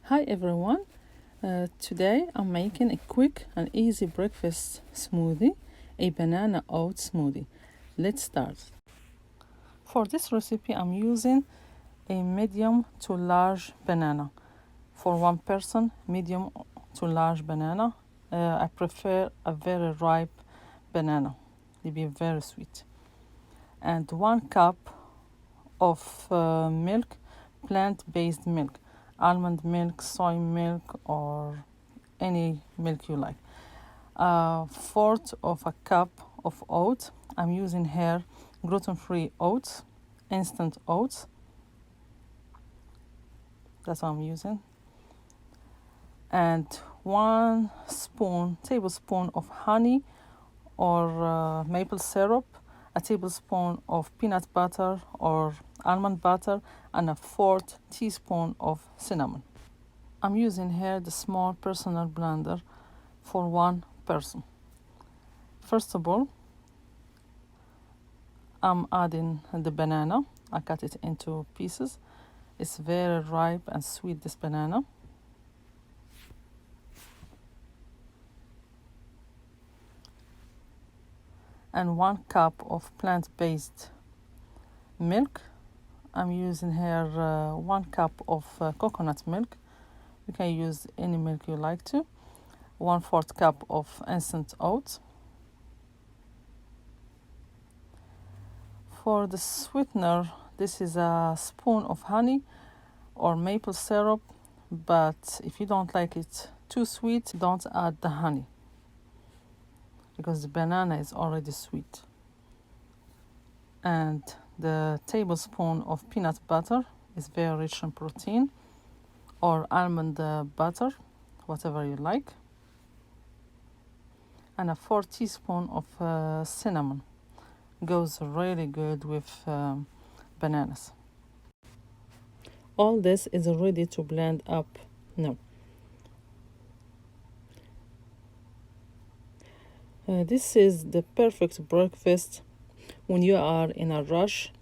Hi everyone, today I'm making a quick and easy breakfast smoothie, a banana oat smoothie. Let's start. For this recipe I'm using a medium to large banana. For one person, medium to large banana. I prefer a very ripe banana, to be very sweet. And 1 cup of milk, plant-based milk, almond milk, soy milk, or any milk you like. 1/4 of a cup of oats. I'm using here gluten-free oats, instant oats. That's what I'm using. And 1 tablespoon of honey or maple syrup, a tablespoon of peanut butter or almond butter, and a 1/4 teaspoon of cinnamon. I'm using here the small personal blender for one person. First of all, I'm adding the banana. I cut it into pieces. It's very ripe and sweet, this banana. And 1 cup of plant-based milk. I'm using here 1 cup of coconut milk. You can use any milk you like to. 1/4 cup of instant oats. For the sweetener, this is a spoon of honey or maple syrup, but if you don't like it too sweet, don't add the honey because the banana is already sweet. And the tablespoon of peanut butter is very rich in protein, or almond butter, whatever you like. And a 4 teaspoon of cinnamon goes really good with bananas. All this is ready to blend up now. This is the perfect breakfast when you are in a rush,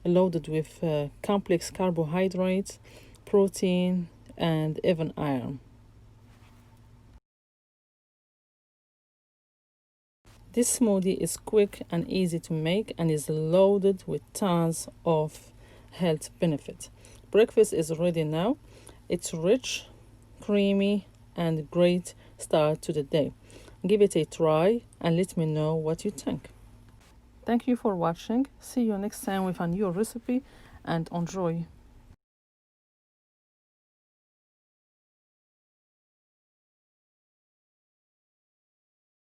loaded with complex carbohydrates, protein, and even iron. This smoothie is quick and easy to make and is loaded with tons of health benefits. Breakfast is ready now. It's rich, creamy, and great start to the day. Give it a try and let me know what you think. Thank you for watching. See you next time with a new recipe and enjoy.